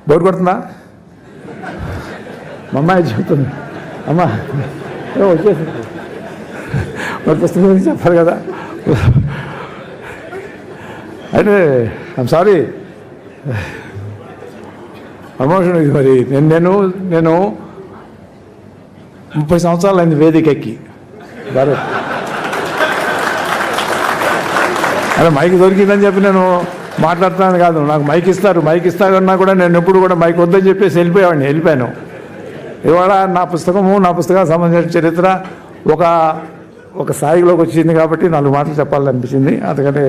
Bore కొడుతుందా? మా అమ్మాయి చెప్తుంది, అమ్మా వచ్చేసి మరి పుస్తకం గురించి చెప్పాలి కదా. అయితే ఐమ్ సారీ, ప్రమోషన్ ఇది. మరి నేను 30 సంవత్సరాలు అయింది వేదిక ఎక్కి. భారత్ అదే మైక్ దొరికిందని చెప్పి నేను మాట్లాడుతున్నాను కాదు. నాకు మైక్ ఇస్తారన్నా కూడా నేను ఎప్పుడు కూడా మైక్ వద్దని చెప్పేసి వెళ్ళిపోయాను. ఇవాళ నా పుస్తకానికి సంబంధించిన చరిత్ర ఒక స్థాయిలోకి వచ్చింది కాబట్టి 4 మాటలు చెప్పాలనిపించింది. అందుకని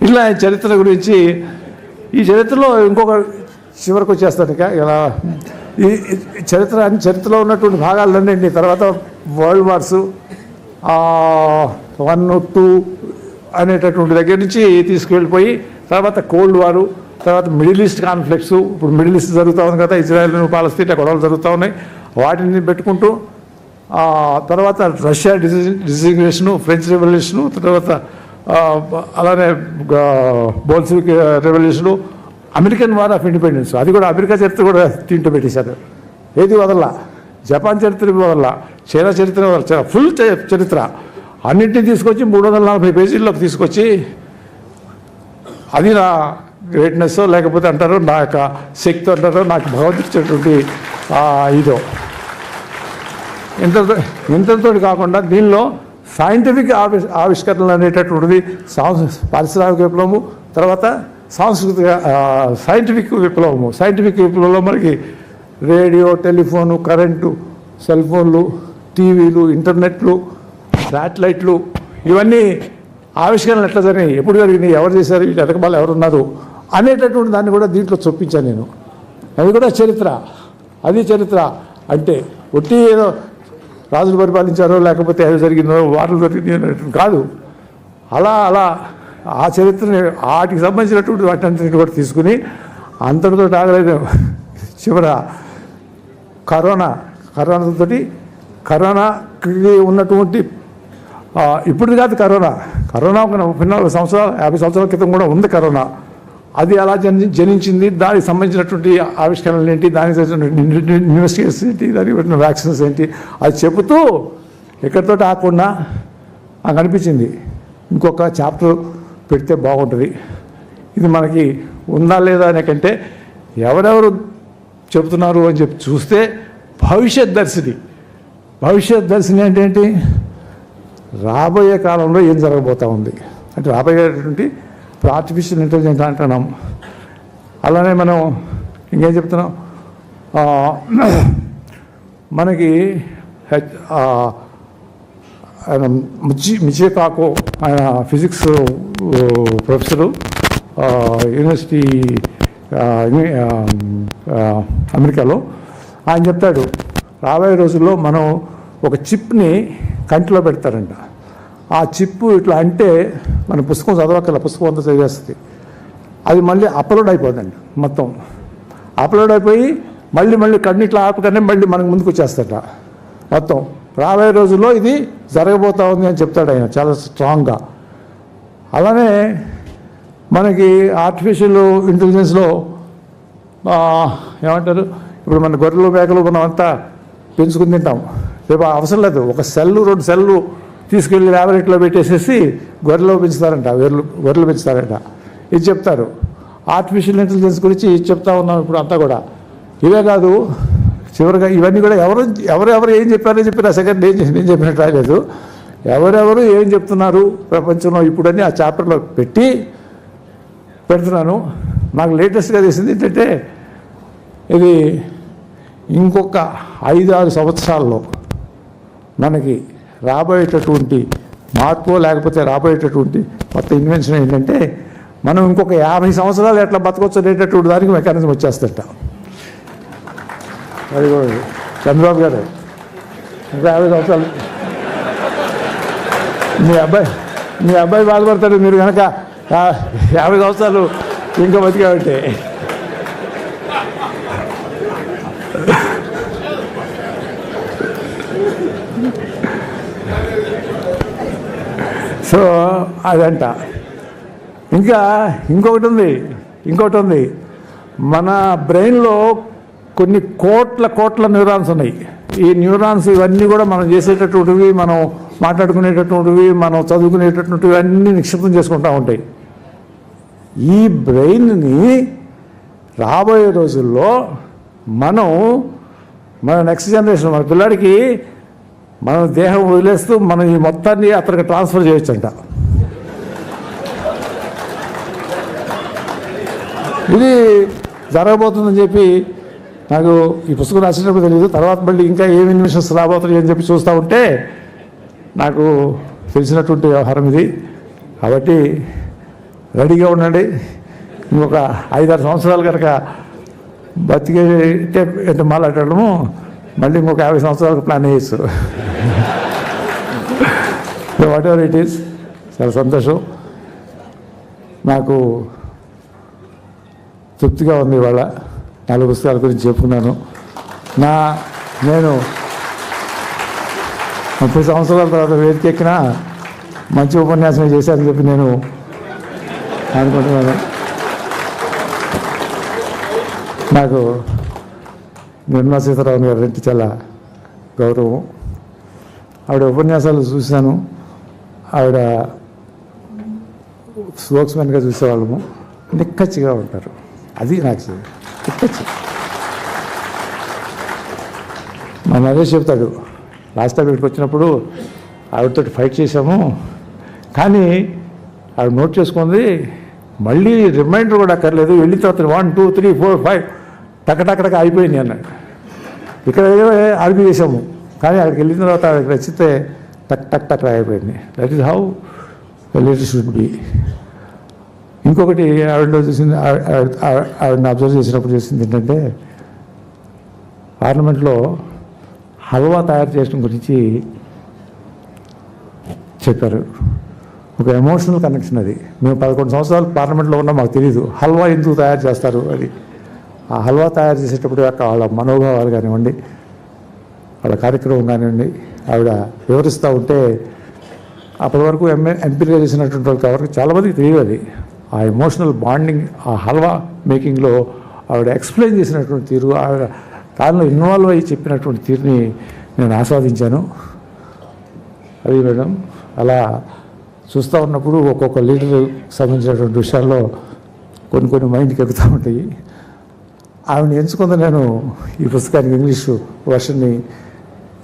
ఇట్లా చరిత్ర గురించి, ఈ చరిత్రలో ఇంకొక చివరికి వచ్చేస్తాను. ఇక ఇలా ఈ చరిత్రలో ఉన్నటువంటి భాగాలన్నీ తర్వాత వరల్డ్ వార్స్ 1, 2 అనేటటువంటి దగ్గర నుంచి తీసుకువెళ్ళిపోయి తర్వాత కోల్డ్ వారు, తర్వాత మిడిల్ ఈస్ట్ కాన్ఫ్లిక్ట్స్, ఇప్పుడు మిడిల్ ఈస్ట్ జరుగుతూ ఉంది కదా, ఇజ్రాయెల్ పాలస్తీనా గొడవలు జరుగుతూ ఉన్నాయి, వాటిని పెట్టుకుంటూ తర్వాత రష్యా డిజిగ్నేషను, ఫ్రెంచ్ రెవల్యూషను, తర్వాత అలానే Bolshevik revolution, American war of independence, అది కూడా అమెరికా చరిత్ర కూడా తింటూ పెట్టేశారు. ఏది వదల్లా, జపాన్ చరిత్ర వదల్లా, చైనా చరిత్ర వదల, ఫుల్ చరిత్ర అన్నింటినీ తీసుకొచ్చి 340 పేజీల్లోకి తీసుకొచ్చి, అది నా గ్రేట్నెస్ లేకపోతే అంటారు నా యొక్క శక్తి అంటారు, నాకు భగవద్గీతటువంటి ఇదో. ఇంతతో కాకుండా దీనిలో సైంటిఫిక్ ఆవిష్కరణలు అనేటటువంటిది, పారిశ్రామిక విప్లవము, తర్వాత సాంస్కృతిక సైంటిఫిక్ విప్లవంలో మనకి రేడియో, టెలిఫోను, కరెంటు, సెల్ ఫోన్లు, టీవీలు, ఇంటర్నెట్లు, శాటిలైట్లు, ఇవన్నీ ఆవిష్కరణలు ఎట్లా జరిగినాయి, ఎప్పుడు జరిగినాయి, ఎవరు చేశారు, వీటి వెనకమాల ఎవరున్నారు అనేటటువంటి దాన్ని కూడా దీంట్లో చొప్పించాను నేను. అది కూడా చరిత్ర. అది చరిత్ర అంటే ఒట్టి ఏదో రాజులు పరిపాలించారో లేకపోతే ఏదో జరిగిందో వార్తలు జరిగింది అనేటువంటి కాదు. అలా ఆ చరిత్రని వాటికి సంబంధించినటువంటి వాటిని కూడా తీసుకుని అంతటితో ఆగలేదు. చివర కరోనాకి ఉన్నటువంటి ఇప్పుడు కాదు కరోనా ఒక 40 సంవత్సరాలు 50 సంవత్సరాల క్రితం కూడా ఉంది కరోనా. అది ఎలా జనించింది, దానికి సంబంధించినటువంటి ఆవిష్కరణలు ఏంటి, దానికి సంబంధించిన ఇన్వెస్టిగేషన్స్ ఏంటి, దానికి పెట్టిన వ్యాక్సిన్స్ ఏంటి, అది చెబుతూ ఎక్కడితో ఆకుండా నాకు అనిపించింది ఇంకొక చాప్టర్ పెడితే బాగుంటుంది. ఇది మనకి ఉందా లేదా అనే కంటే ఎవరెవరు చెబుతున్నారు అని చెప్పి చూస్తే భవిష్యత్ దర్శిని అంటే ఏంటి, రాబోయే కాలంలో ఏం జరగబోతూ ఉంది అంటే రాబోయేటువంటి ఆర్టిఫిషియల్ ఇంటెలిజెన్స్ అంటున్నాం. అలానే మనం ఇంకేం చెప్తున్నాం, మనకి మిచికాకో ఆయన ఫిజిక్స్ ప్రొఫెసరు, యూనివర్సిటీ అమెరికాలో, ఆయన చెప్తాడు రాబోయే రోజుల్లో మనం ఒక చిప్ని కంటిలో పెడతారంట. ఆ చిప్పు ఇట్లా అంటే మన పుస్తకం చదవక్కల, పుస్తకం అంతా చదివేస్తుంది. అది మళ్ళీ అప్లోడ్ అయిపోదండి, మొత్తం అప్లోడ్ అయిపోయి మళ్ళీ కన్నిట్లో ఆపకనే మళ్ళీ మనకు ముందుకు వచ్చేస్తాడ మొత్తం. రాబోయే రోజుల్లో ఇది జరగబోతా ఉంది అని చెప్తాడు ఆయన చాలా స్ట్రాంగ్గా. అలానే మనకి ఆర్టిఫిషియల్ ఇంటెలిజెన్స్లో ఏమంటారు, ఇప్పుడు మన గొర్రెలు మేకలు మనం అంతా పెంచుకుని తింటాం. రేపు అవసరం లేదు, ఒక సెల్లు 2 సెల్లు తీసుకెళ్ళి ల్యాబొరేటరీలో పెట్టేసేసి గొర్రెలు పెంచుతారంట, గొర్రెలు పెంచుతారంట. ఇది చెప్తారు. ఆర్టిఫిషియల్ ఇంటెలిజెన్స్ గురించి చెప్తా ఉన్నాం ఇప్పుడు అంతా కూడా. ఇవే కాదు, చివరిగా ఇవన్నీ కూడా ఎవరెవరు ఏం చెప్పారో సెకండ్ నేను చెప్పినట్టు రాలేదు. ఎవరెవరు ఏం చెప్తున్నారు ప్రపంచంలో ఇప్పుడని ఆ చాప్టర్లో పెడుతున్నాను. నాకు లేటెస్ట్గా తెలిసింది ఏంటంటే, ఇది ఇంకొక 5-6 సంవత్సరాల్లో మనకి రాబోయేటటువంటి మార్పు లేకపోతే రాబోయేటటువంటి కొత్త ఇన్వెన్షన్ ఏంటంటే, మనం ఇంకొక 50 సంవత్సరాలు ఎట్లా బతకొచ్చు అనేటటువంటి దానికి మెకానిజం వచ్చేస్తట. అది కూడా చంద్రబాబు గారు ఇంకా 50 సంవత్సరాలు మీ అబ్బాయి బాధపడతాడు, మీరు కనుక 50 సంవత్సరాలు ఇంకా బతికామంటే. సో అదంట. ఇంకా ఇంకొకటి ఉంది, మన బ్రెయిన్లో కొన్ని కోట్ల న్యూరాన్స్ ఉన్నాయి. ఈ న్యూరాన్స్ ఇవన్నీ కూడా మనం చేసేటటువంటివి, మనం మాట్లాడుకునేటటువంటివి, మనం చదువుకునేటటువంటివి అన్నీ నిక్షిప్తం చేసుకుంటూ ఉంటాయి. ఈ బ్రెయిన్ని రాబోయే రోజుల్లో మన నెక్స్ట్ జనరేషన్, మన పిల్లాడికి మన దేహం వదిలేస్తూ మనం ఈ మొత్తాన్ని అతనికి ట్రాన్స్ఫర్ చేయొచ్చంట. ఇది జరగబోతుందని చెప్పి నాకు ఈ పుస్తకం రాసినప్పుడు తెలియదు. తర్వాత మళ్ళీ ఇంకా ఏమి ఇన్వెషన్స్ రాబోతున్నాయి అని చెప్పి చూస్తూ ఉంటే నాకు తెలిసినటువంటి వ్యవహారం ఇది. కాబట్టి రెడీగా ఉండండి. ఇంకొక 5-6 సంవత్సరాలు కనుక బతికే ఎంత మాట్లాడము, మళ్ళీ ఇంకొక 50 సంవత్సరాలకు ప్లాన్ చేయొచ్చు. వాట్ ఎవర్ ఇట్ ఈస్, చాలా సంతోషం. నాకు తృప్తిగా ఉంది. ఇవాళ 4 పుస్తకాల గురించి చెప్పుకున్నాను. నేను 30 సంవత్సరాల తర్వాత వేదిక ఎక్కినా మంచి ఉపన్యాసం చేశానని చెప్పి నేను అనుకుంటున్నాను. నాకు నిర్మలా సీతారామన్ గారు అంటే చాలా గౌరవం. ఆవిడ ఉపన్యాసాలు చూశాను. ఆవిడ స్పోక్స్మెన్గా చూసేవాళ్ళము. నిక్కచ్చిగా ఉంటారు. అది నాకు నిక్కచ్చి. మా నరేష్ చెప్తాడు, లాస్ట్ టైం ఇక్కడికి వచ్చినప్పుడు ఆవిడతో ఫైట్ చేశాము, కానీ ఆవిడ నోట్ చేసుకుంది, మళ్ళీ రిమైండర్ కూడా అక్కర్లేదు, వెళ్ళిన తర్వాత 1, 2, 3, 4, 5 టకటకటక అయిపోయింది అన్నాడు. ఇక్కడ ఆర్పి చేసాము, కానీ అక్కడికి వెళ్ళిన తర్వాత ఆవిడకి నచ్చితే టక్ అయిపోయింది. That is how leader should be. ఇంకొకటి ఆవిడలో చూసింది, ఆవిడని అబ్జర్వ్ చేసినప్పుడు చేసింది ఏంటంటే, పార్లమెంట్లో హల్వా తయారు చేయడం గురించి చెప్పారు. ఒక ఎమోషనల్ కనెక్షన్ అది. మేము 11 సంవత్సరాలు పార్లమెంట్లో ఉన్నా మాకు తెలియదు హల్వా ఎందుకు తయారు చేస్తారు అది. ఆ హల్వా తయారు చేసేటప్పుడు వాళ్ళ మనోభావాలు కానివ్వండి, వాళ్ళ కార్యక్రమం కానివ్వండి, ఆవిడ వివరిస్తూ ఉంటే అప్పటి వరకు ఎంపీగా చేసినటువంటి వాళ్ళకి ఎవరికి చాలామందికి తెలియదు అది. ఆ ఎమోషనల్ బాండింగ్, ఆ హల్వా మేకింగ్లో ఆవిడ ఎక్స్ప్లెయిన్ చేసినటువంటి తీరు, ఆవిడ దానిలో ఇన్వాల్వ్ అయ్యి చెప్పినటువంటి తీరుని నేను ఆస్వాదించాను. అది మేడం, అలా చూస్తూ ఉన్నప్పుడు ఒక్కొక్క లీడర్ సంబంధించినటువంటి విషయాల్లో కొన్ని మైండ్కి ఎక్కుతూ ఉంటాయి. ఆవిడని ఎంచుకుంది నేను ఈ పుస్తకానికి ఇంగ్లీషు వర్షన్ని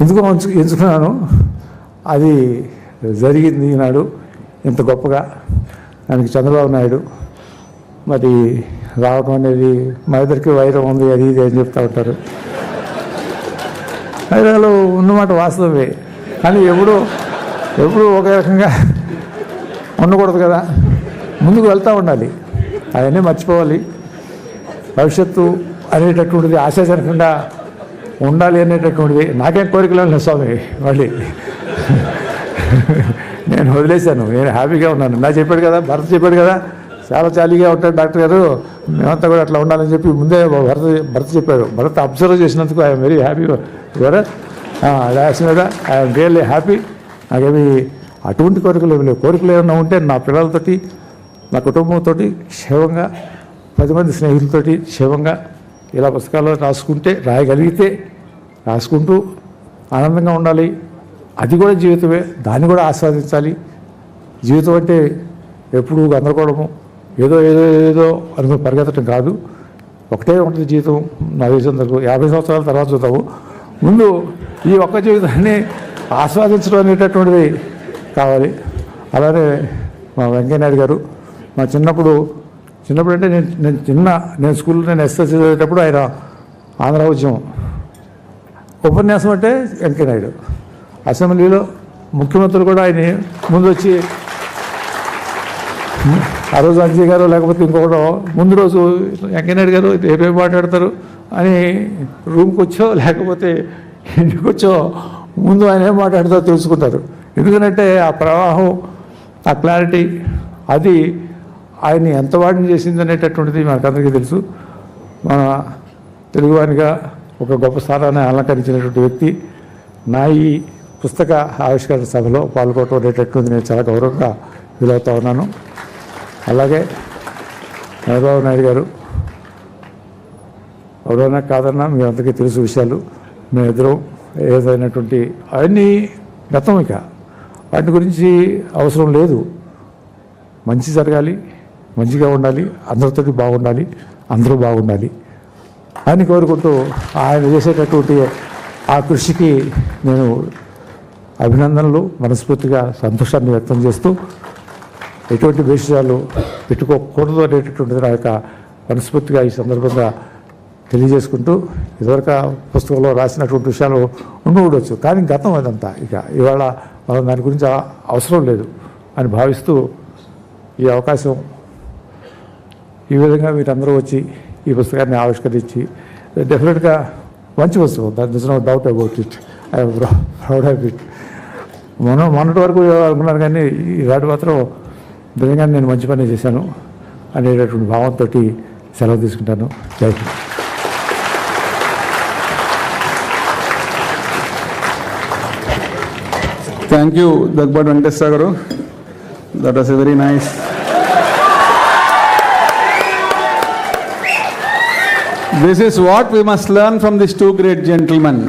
ఎందుకు ఎంచుకున్నాను. అది జరిగింది ఈనాడు ఇంత గొప్పగా. దానికి చంద్రబాబు నాయుడు మరి రావడం అనేది, మా ఇద్దరికి వైరం ఉంది అది ఇది అని చెప్తూ ఉంటారు. వైరాలు ఉన్నమాట వాస్తవమే, కానీ ఎప్పుడు ఒక రకంగా ఉండకూడదు కదా, ముందుకు వెళ్తూ ఉండాలి, అవన్నీ మర్చిపోవాలి. భవిష్యత్తు అనేటటువంటిది ఆశాజనకంగా ఉండాలి అనేటటువంటిది నాకేం కోరికలు లేదు స్వామి. మళ్ళీ నేను వదిలేశాను, నేను హ్యాపీగా ఉన్నాను. నా చెప్పాడు కదా, భరత్ చెప్పాడు కదా, చాలా చాలీగా ఉంటాడు డాక్టర్ గారు, మేమంతా కూడా అట్లా ఉండాలని చెప్పి ముందే భరత్ చెప్పాడు. భరత్ అబ్జర్వ్ చేసినందుకు I'm very happy Bharat. I'm really happy. నాకేమి అటువంటి కోరికలు ఏమి లేవు. కోరికలు ఏమన్నా ఉంటే నా పిల్లలతోటి, నా కుటుంబంతో క్షేమంగా, 10 మంది స్నేహితులతోటి క్షేమంగా ఇలా పుస్తకాల్లో రాయగలిగితే రాసుకుంటూ ఆనందంగా ఉండాలి. అది కూడా జీవితమే, దాన్ని కూడా ఆస్వాదించాలి. జీవితం అంటే ఎప్పుడు గందరగోళము, ఏదో అనుకుని పరిగెత్తడం కాదు. ఒకటే ఉంటుంది జీవితం. నా దేశందరకు 50 సంవత్సరాల తర్వాత చూద్దాము. ముందు ఈ ఒక్క జీవితాన్ని ఆస్వాదించడం అనేటటువంటిది కావాలి. అలానే మా వెంకయ్యనాయుడు గారు, మా చిన్నప్పుడు అంటే నేను స్కూల్లో ఎస్ఎస్సీ చదివేటప్పుడు ఆయన ఆంధ్ర ఉద్యమం ఉపన్యాసం అంటే వెంకయ్యనాయుడు. అసెంబ్లీలో ముఖ్యమంత్రులు కూడా ఆయన ముందు వచ్చి, ఆ రోజు అంజయ్ గారు లేకపోతే ఇంకొకటో ముందు రోజు వెంకయ్యనాయుడు గారు ఏమేమి మాట్లాడతారు అని రూమ్కి వచ్చో లేకపోతే ఇంటికి వచ్చో ముందు ఆయన ఏం మాట్లాడతారో తెలుసుకుంటారు. ఎందుకంటే ఆ ప్రవాహం, ఆ క్లారిటీ, అది ఆయన్ని ఎంత వాడిని చేసింది అనేటటువంటిది మనకందరికీ తెలుసు. మన తెలుగువానిగా ఒక గొప్ప స్థానాన్ని అలంకరించినటువంటి వ్యక్తి. నా ఈ పుస్తక ఆవిష్కరణ సభలో పాల్గొనడం అనేటటువంటి నేను చాలా గౌరవంగా ఫీల్ అవుతా ఉన్నాను. అలాగే చంద్రబాబు నాయుడు గారు ఎవరైనా కాదన్నా మీ అందరికీ తెలుసు విషయాలు. మేమిద్దరం ఏదైనటువంటి అవన్నీ గతం, ఇక వాటి గురించి అవసరం లేదు. మంచి జరగాలి, మంచిగా ఉండాలి, అందరితోటి బాగుండాలి, అందరూ బాగుండాలి అని కోరుకుంటూ ఆయన చేసేటటువంటి ఆ కృషికి నేను అభినందనలు, మనస్ఫూర్తిగా సంతోషాన్ని వ్యక్తం చేస్తూ ఎటువంటి విషయాలు పెట్టుకోకూడదు అనేటటువంటిది నా యొక్క మనస్ఫూర్తిగా ఈ సందర్భంగా తెలియజేసుకుంటూ, ఇదివరకు పుస్తకంలో రాసినటువంటి విషయాలు ఉండవచ్చు, కానీ గతం అదంతా. ఇక ఇవాళ మనం దాని గురించి అవసరం లేదు అని భావిస్తూ ఈ అవకాశం, ఈ విధంగా మీరందరూ వచ్చి ఈ పుస్తకాన్ని ఆవిష్కరించి, డెఫినెట్గా మంచి పుస్తకం, that is no doubt about it. I'm proud of it. మొన్నటి వరకు అనుకున్నాను, కానీ ఈనాడు మాత్రం నిజంగా నేను మంచి పని చేశాను అనేటటువంటి భావంతో సెలవు తీసుకుంటాను. జై Hind. Thank you, Dagbad Venkateswara garu. That was a very nice. This is what we must learn from these two great gentlemen.